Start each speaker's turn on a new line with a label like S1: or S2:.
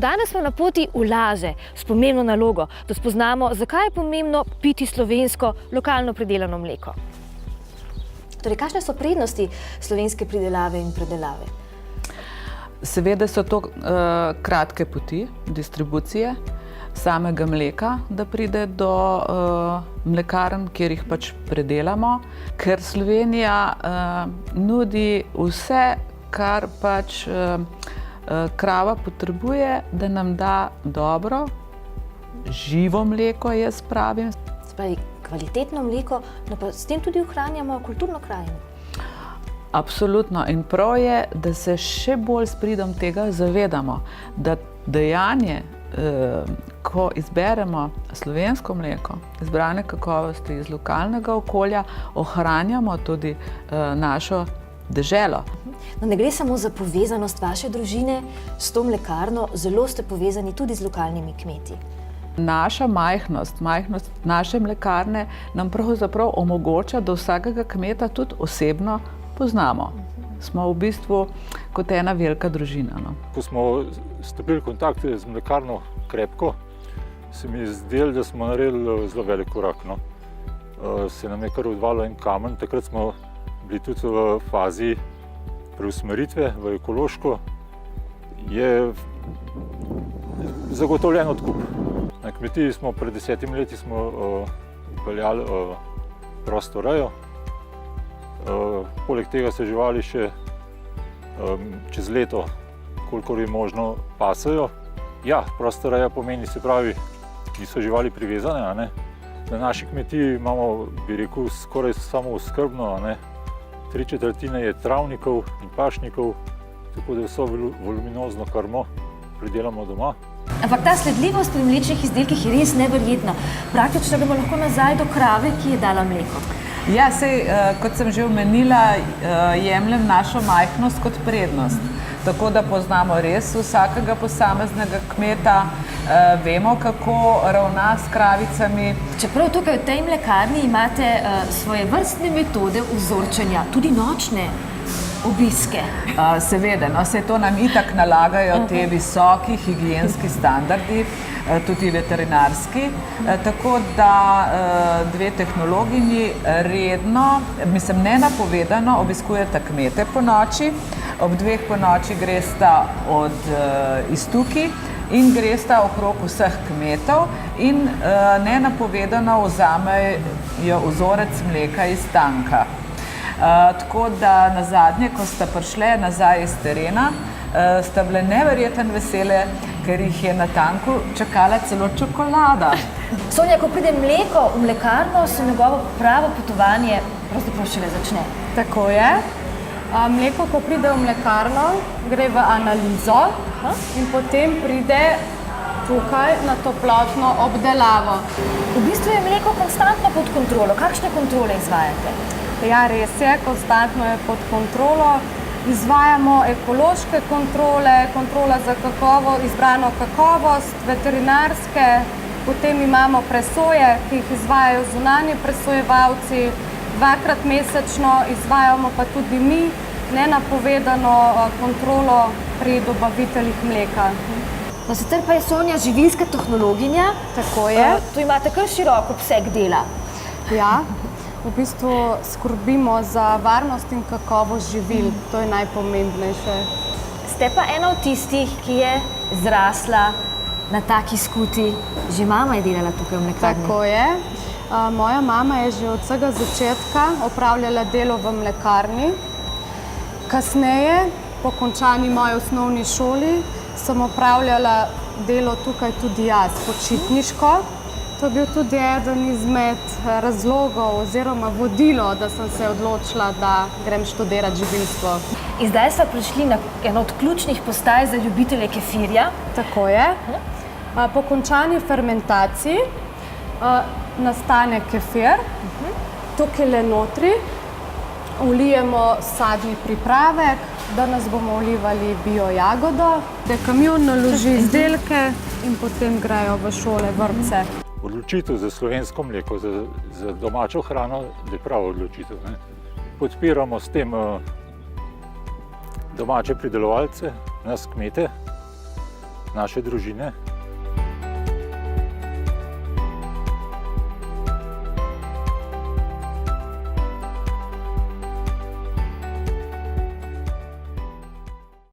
S1: Danes smo na poti v Laze s pomembno nalogo, da spoznamo, zakaj je pomembno piti slovensko, lokalno pridelano mleko. Torej, kakšne so prednosti slovenske pridelave in predelave?
S2: Seveda so to kratke poti distribucije samega mleka, da pride do mlekarn, kjer jih pač predelamo, ker Slovenija nudi vse, kar pač krava potrebuje, da nam da dobro, živo mleko, jaz pravim.
S1: Se pravi, kvalitetno mleko, no pa s tem tudi ohranjamo kulturno krajino.
S2: Absolutno. In prav je, da se še bolj s pridom tega zavedamo, da dejanje, ko izberemo slovensko mleko, izbrane kakovosti iz lokalnega okolja, ohranjamo tudi našo deželo.
S1: No, ne gre samo za povezanost vaše družine s to mlekarno, zelo ste povezani tudi z lokalnimi kmeti.
S2: Naša majhnost naše mlekarne nam pravzaprav omogoča, da vsakega kmeta tudi osebno poznamo. Smo v bistvu kot ena velika družina. No.
S3: Ko smo stopili v kontakt z mlekarno Krepko, se mi je zdelo, da smo naredili zelo velik korak. No. Se nam je kar odvalil en kamen, takrat smo bili tudi v fazi preusmeritve v ekološko, je zagotovljen odkup. Na kmetiji smo pred 10 leti vpeljali prosto rejo. Poleg tega se živali še čez leto, kolikor je možno, pasajo. Ja, prosta reja pomeni, se pravi, niso živali privezane, a ne. Na naši kmetiji imamo, bi rekel, skoraj samooskrbno, a ne. 3/4 je travnikov in pašnikov, tako da vso voluminozno krmo pridelamo doma.
S1: Ampak ta sledljivost pri mlečnih izdelkih je res neverjetna. Praktično gremo lahko nazaj do krave, ki je dala mleko.
S2: Ja, sej, kot sem že omenila, jemljem našo majhnost kot prednost. Tako da poznamo res vsakega posameznega kmeta, vemo, kako ravna s kravicami.
S1: Čeprav tukaj v tej mlekarni imate svoje vrstne metode vzorčenja, tudi nočne obiske.
S2: Seveda, no, se to nam itak nalagajo te visoki higienski standardi, tudi veterinarski, tako da dve tehnologinji redno, mislim nenapovedano, obiskujeta kmete po noči, ob 2 po noči gresta od Iztuki in gresta okrog vseh kmetov in nenapovedano vzamejo vzorec mleka iz tanka. Tako da nazadnje, ko sta prišle nazaj iz terena, sta bile neverjetno vesele, ker jih je na tanku čakala celo čokolada.
S1: Sonja, ko pride mleko v mlekarno, se njegovo pravo potovanje pravzaprav šele začne.
S4: Tako je. Mleko, ko pride v mlekarno, gre v analizo in potem pride tukaj na toplotno obdelavo.
S1: V bistvu je mleko konstantno pod kontrolo. Kakšne kontrole izvajate?
S4: Ja, res je, konstantno je pod kontrolo. Izvajamo ekološke kontrole, kontrola za izbrano kakovost, veterinarske, potem imamo presoje, ki jih izvajajo zunanji presojevalci, 2-krat mesečno izvajamo pa tudi mi nenapovedano kontrolo pri dobaviteljih mleka.
S1: No, sicer pa je Sonja živilska tehnologinja.
S4: Tako je.
S1: Tu imate kar širok obseg dela.
S4: Ja. V bistvu skrbimo za varnost in kakovost živil, to je najpomembnejše.
S1: Ste pa ena od tistih, ki je zrasla na taki skuti. Že mama je delala tukaj v mlekarni.
S4: Tako je. Moja mama je že od vsega začetka opravljala delo v mlekarni. Kasneje, po končani moji osnovni šoli, sem opravljala delo tukaj tudi jaz, počitniško. To je bil tudi eden izmed razlogov oziroma vodilo, da sem se odločila, da grem študirati živilstvo.
S1: In zdaj smo prišli na eno od ključnih postaj za ljubitelje kefirja.
S4: Tako je. Po končani fermentaciji nastane kefir. Tukaj le notri vlijemo sadni pripravek, danes bomo vlivali bio jagodo, da kamion naloži izdelke in potem grejo v šole, vrtce.
S3: Odločitev za slovensko mleko, za domačo hrano, je prava odločitev. Ne? Podpiramo s tem domače pridelovalce, nas kmete, naše družine.